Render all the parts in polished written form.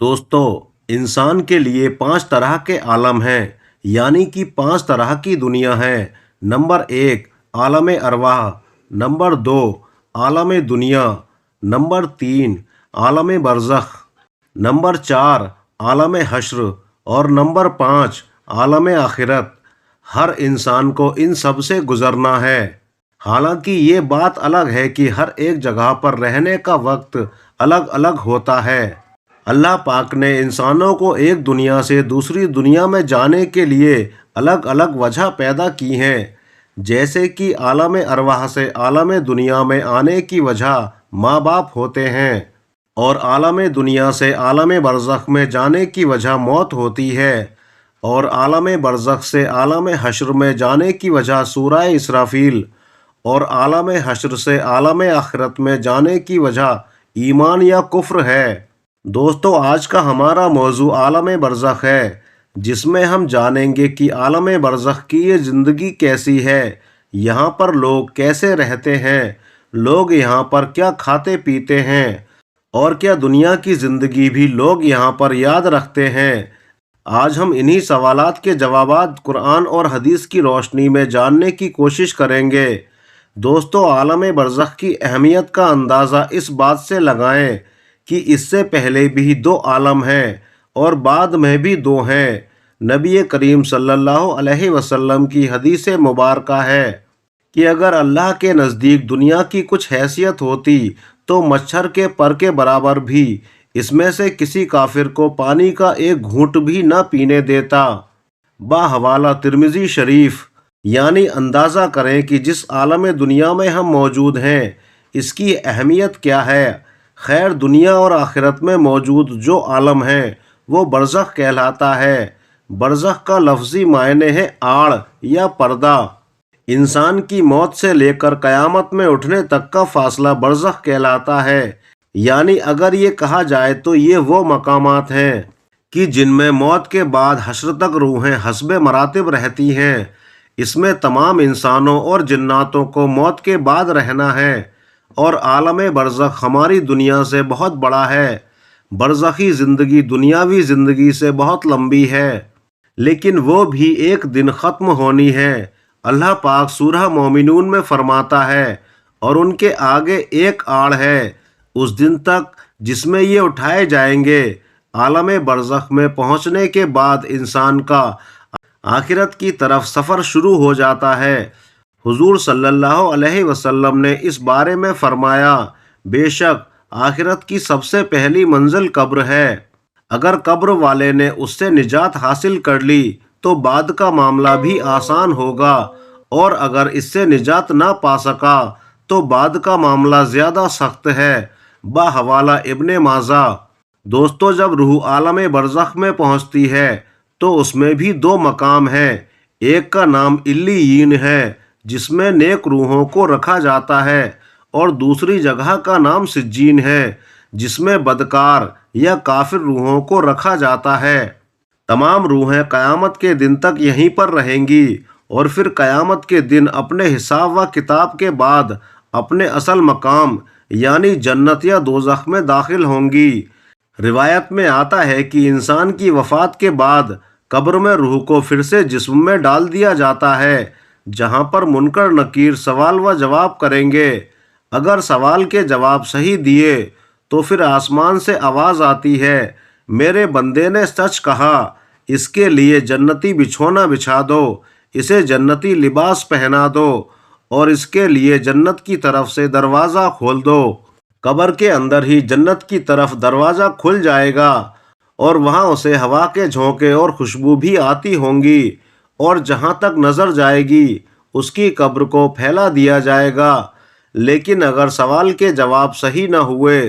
دوستو، انسان کے لیے 5 طرح کے عالم ہیں، یعنی کہ 5 طرح کی دنیا ہے۔ نمبر 1، عالم ارواح۔ نمبر 2، عالم دنیا۔ نمبر 3، عالم برزخ۔ نمبر 4، عالم حشر۔ اور نمبر 5، عالم آخرت۔ ہر انسان کو ان سب سے گزرنا ہے۔ حالانکہ یہ بات الگ ہے کہ ہر ایک جگہ پر رہنے کا وقت الگ الگ ہوتا ہے۔ اللہ پاک نے انسانوں کو ایک دنیا سے دوسری دنیا میں جانے کے لیے الگ الگ وجہ پیدا کی ہیں، جیسے کہ عالم ارواح سے عالم دنیا میں آنے کی وجہ ماں باپ ہوتے ہیں، اور عالم دنیا سے عالم برزخ میں جانے کی وجہ موت ہوتی ہے، اور عالم برزخ سے عالم حشر میں جانے کی وجہ سورہ اسرافیل، اور عالم حشر سے عالم آخرت میں جانے کی وجہ ایمان یا کفر ہے۔ دوستو، آج کا ہمارا موضوع عالم برزخ ہے، جس میں ہم جانیں گے کہ عالم برزخ کی یہ زندگی کیسی ہے، یہاں پر لوگ کیسے رہتے ہیں، لوگ یہاں پر کیا کھاتے پیتے ہیں، اور کیا دنیا کی زندگی بھی لوگ یہاں پر یاد رکھتے ہیں۔ آج ہم انہی سوالات کے جوابات قرآن اور حدیث کی روشنی میں جاننے کی کوشش کریں گے۔ دوستو، عالم برزخ کی اہمیت کا اندازہ اس بات سے لگائیں کہ اس سے پہلے بھی 2 عالم ہیں اور بعد میں بھی 2 ہیں۔ نبی کریم صلی اللہ علیہ وسلم کی حدیث مبارکہ ہے کہ اگر اللہ کے نزدیک دنیا کی کچھ حیثیت ہوتی تو مچھر کے پر کے برابر بھی اس میں سے کسی کافر کو پانی کا ایک گھونٹ بھی نہ پینے دیتا۔ بحوالہ ترمذی شریف۔ یعنی اندازہ کریں کہ جس عالم دنیا میں ہم موجود ہیں اس کی اہمیت کیا ہے۔ خیر، دنیا اور آخرت میں موجود جو عالم ہے وہ برزخ کہلاتا ہے۔ برزخ کا لفظی معنی ہے آڑ یا پردہ۔ انسان کی موت سے لے کر قیامت میں اٹھنے تک کا فاصلہ برزخ کہلاتا ہے۔ یعنی اگر یہ کہا جائے تو یہ وہ مقامات ہیں کہ جن میں موت کے بعد حشر تک روحیں حسب مراتب رہتی ہیں۔ اس میں تمام انسانوں اور جناتوں کو موت کے بعد رہنا ہے، اور عالم برزخ ہماری دنیا سے بہت بڑا ہے۔ برزخی زندگی دنیاوی زندگی سے بہت لمبی ہے، لیکن وہ بھی ایک دن ختم ہونی ہے۔ اللہ پاک سورہ مومنون میں فرماتا ہے، اور ان کے آگے ایک آڑ ہے اس دن تک جس میں یہ اٹھائے جائیں گے۔ عالم برزخ میں پہنچنے کے بعد انسان کا آخرت کی طرف سفر شروع ہو جاتا ہے۔ حضور صلی اللہ علیہ وسلم نے اس بارے میں فرمایا، بے شک آخرت کی سب سے پہلی منزل قبر ہے۔ اگر قبر والے نے اس سے نجات حاصل کر لی تو بعد کا معاملہ بھی آسان ہوگا، اور اگر اس سے نجات نہ پا سکا تو بعد کا معاملہ زیادہ سخت ہے۔ بحوالہ ابن ماجہ۔ دوستو، جب روح عالم برزخ میں پہنچتی ہے تو اس میں بھی 2 مقام ہیں۔ ایک کا نام علیین ہے جس میں نیک روحوں کو رکھا جاتا ہے، اور دوسری جگہ کا نام سجین ہے جس میں بدکار یا کافر روحوں کو رکھا جاتا ہے۔ تمام روحیں قیامت کے دن تک یہیں پر رہیں گی، اور پھر قیامت کے دن اپنے حساب و کتاب کے بعد اپنے اصل مقام یعنی جنت یا دوزخ میں داخل ہوں گی۔ روایت میں آتا ہے کہ انسان کی وفات کے بعد قبر میں روح کو پھر سے جسم میں ڈال دیا جاتا ہے، جہاں پر منکر نکیر سوال و جواب کریں گے۔ اگر سوال کے جواب صحیح دیے تو پھر آسمان سے آواز آتی ہے، میرے بندے نے سچ کہا، اس کے لیے جنتی بچھونا بچھا دو، اسے جنتی لباس پہنا دو، اور اس کے لیے جنت کی طرف سے دروازہ کھول دو۔ قبر کے اندر ہی جنت کی طرف دروازہ کھل جائے گا، اور وہاں اسے ہوا کے جھونکے اور خوشبو بھی آتی ہوں گی، اور جہاں تک نظر جائے گی اس کی قبر کو پھیلا دیا جائے گا۔ لیکن اگر سوال کے جواب صحیح نہ ہوئے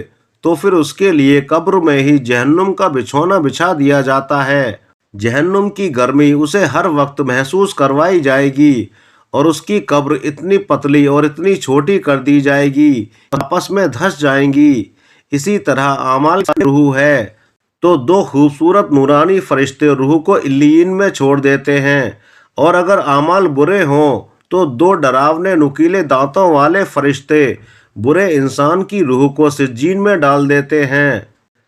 تو پھر اس کے لیے قبر میں ہی جہنم کا بچھونا بچھا دیا جاتا ہے۔ جہنم کی گرمی اسے ہر وقت محسوس کروائی جائے گی، اور اس کی قبر اتنی پتلی اور اتنی چھوٹی کر دی جائے گی آپس میں دھس جائیں گی۔ اسی طرح اعمال کی روح ہے تو 2 خوبصورت نورانی فرشتے روح کو علیین میں چھوڑ دیتے ہیں، اور اگر اعمال برے ہوں تو 2 ڈراونے نکیلے دانتوں والے فرشتے برے انسان کی روح کو سجین میں ڈال دیتے ہیں۔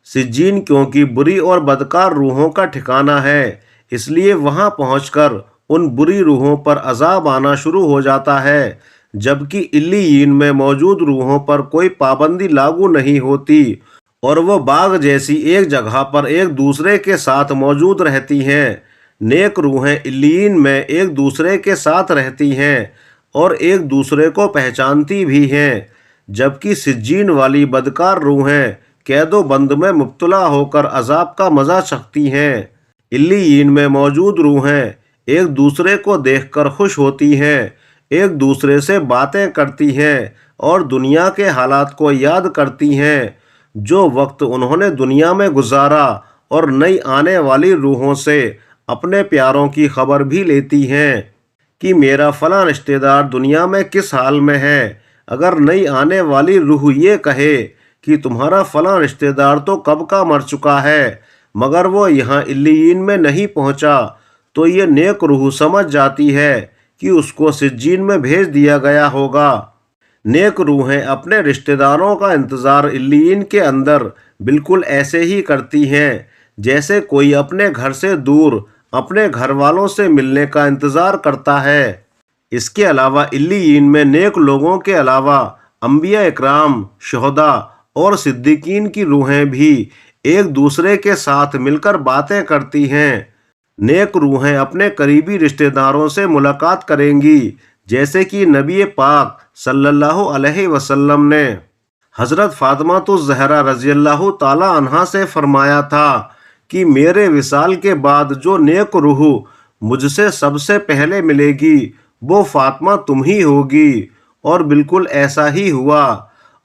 سجین کیونکہ بری اور بدکار روحوں کا ٹھکانہ ہے، اس لیے وہاں پہنچ کر ان بری روحوں پر عذاب آنا شروع ہو جاتا ہے، جبکہ علیین میں موجود روحوں پر کوئی پابندی لاگو نہیں ہوتی اور وہ باغ جیسی ایک جگہ پر ایک دوسرے کے ساتھ موجود رہتی ہیں۔ نیک روحیں علیین میں ایک دوسرے کے ساتھ رہتی ہیں اور ایک دوسرے کو پہچانتی بھی ہیں، جبکہ سجین والی بدکار روحیں قید و بند میں مبتلا ہو کر عذاب کا مزہ چکھتی ہیں۔ علیین میں موجود روحیں ایک دوسرے کو دیکھ کر خوش ہوتی ہیں، ایک دوسرے سے باتیں کرتی ہیں اور دنیا کے حالات کو یاد کرتی ہیں جو وقت انہوں نے دنیا میں گزارا، اور نئی آنے والی روحوں سے اپنے پیاروں کی خبر بھی لیتی ہیں کہ میرا فلاں رشتہ دار دنیا میں کس حال میں ہے۔ اگر نئی آنے والی روح یہ کہے کہ تمہارا فلاں رشتہ دار تو کب کا مر چکا ہے مگر وہ یہاں علیین میں نہیں پہنچا، تو یہ نیک روح سمجھ جاتی ہے کہ اس کو سجین میں بھیج دیا گیا ہوگا۔ نیک روحیں اپنے رشتہ داروں کا انتظار علیین کے اندر بالکل ایسے ہی کرتی ہیں جیسے کوئی اپنے گھر سے دور اپنے گھر والوں سے ملنے کا انتظار کرتا ہے۔ اس کے علاوہ علیین میں نیک لوگوں کے علاوہ انبیاء اکرام، شہداء اور صدیقین کی روحیں بھی ایک دوسرے کے ساتھ مل کر باتیں کرتی ہیں۔ نیک روحیں اپنے قریبی رشتہ داروں سے ملاقات کریں گی، جیسے کہ نبی پاک صلی اللہ علیہ وسلم نے حضرت فاطمہ الزہرا رضی اللہ تعالی عنہا سے فرمایا تھا کہ میرے وصال کے بعد جو نیک روح مجھ سے سب سے پہلے ملے گی وہ فاطمہ تم ہی ہوگی، اور بالکل ایسا ہی ہوا،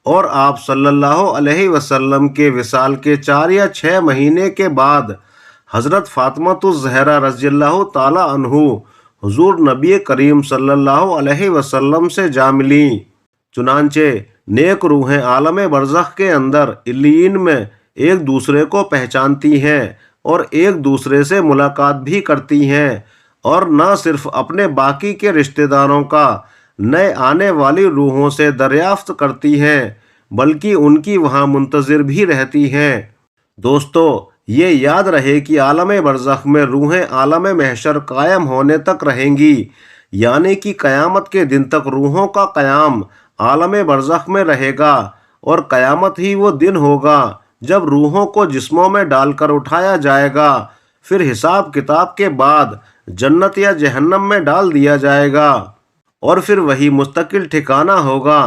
اور آپ صلی اللہ علیہ وسلم کے وصال کے 4 یا 6 مہینے کے بعد حضرت فاطمہ الزہرا رضی اللہ تعالی عنہ حضور نبی کریم صلی اللہ علیہ وسلم سے جا ملیں۔ چنانچہ نیک روحیں عالم برزخ کے اندر علیین میں ایک دوسرے کو پہچانتی ہیں اور ایک دوسرے سے ملاقات بھی کرتی ہیں، اور نہ صرف اپنے باقی کے رشتہ داروں کا نئے آنے والی روحوں سے دریافت کرتی ہیں بلکہ ان کی وہاں منتظر بھی رہتی ہیں۔ دوستو، یہ یاد رہے کہ عالم برزخ میں روحیں عالم محشر قائم ہونے تک رہیں گی، یعنی کہ قیامت کے دن تک روحوں کا قیام عالم برزخ میں رہے گا، اور قیامت ہی وہ دن ہوگا جب روحوں کو جسموں میں ڈال کر اٹھایا جائے گا، پھر حساب کتاب کے بعد جنت یا جہنم میں ڈال دیا جائے گا، اور پھر وہی مستقل ٹھکانہ ہوگا۔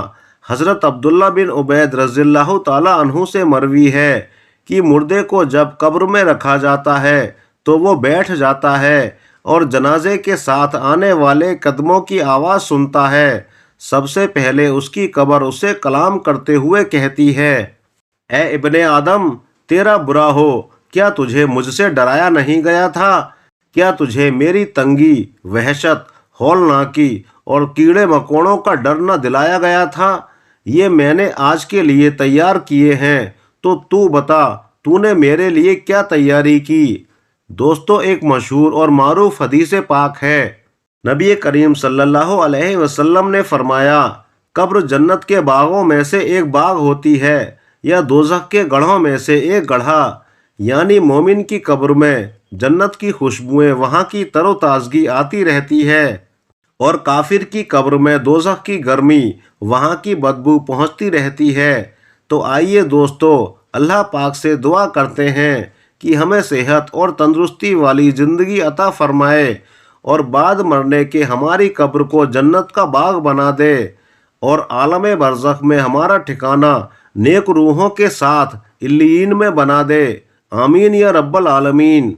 حضرت عبداللہ بن عبید رضی اللہ تعالی عنہ سے مروی ہے کہ مردے کو جب قبر میں رکھا جاتا ہے تو وہ بیٹھ جاتا ہے اور جنازے کے ساتھ آنے والے قدموں کی آواز سنتا ہے۔ سب سے پہلے اس کی قبر اسے کلام کرتے ہوئے کہتی ہے، اے ابن آدم، تیرا برا ہو، کیا تجھے مجھ سے ڈرایا نہیں گیا تھا؟ کیا تجھے میری تنگی، وحشت، ہولناکی اور کیڑے مکوڑوں کا ڈر نہ دلایا گیا تھا؟ یہ میں نے آج کے لیے تیار کیے ہیں، تو بتا تو نے میرے لیے کیا تیاری کی؟ دوستو، ایک مشہور اور معروف حدیث پاک ہے، نبی کریم صلی اللہ علیہ وسلم نے فرمایا، قبر جنت کے باغوں میں سے ایک باغ ہوتی ہے یا دوزخ کے گڑھوں میں سے ایک گڑھا، یعنی مومن کی قبر میں جنت کی خوشبوئیں وہاں کی تر و تازگی آتی رہتی ہے، اور کافر کی قبر میں دوزخ کی گرمی وہاں کی بدبو پہنچتی رہتی ہے۔ تو آئیے دوستو، اللہ پاک سے دعا کرتے ہیں کہ ہمیں صحت اور تندرستی والی زندگی عطا فرمائے اور بعد مرنے کے ہماری قبر کو جنت کا باغ بنا دے اور عالم برزخ میں ہمارا ٹھکانہ نیک روحوں کے ساتھ علیین میں بنا دے۔ آمین یا رب العالمین۔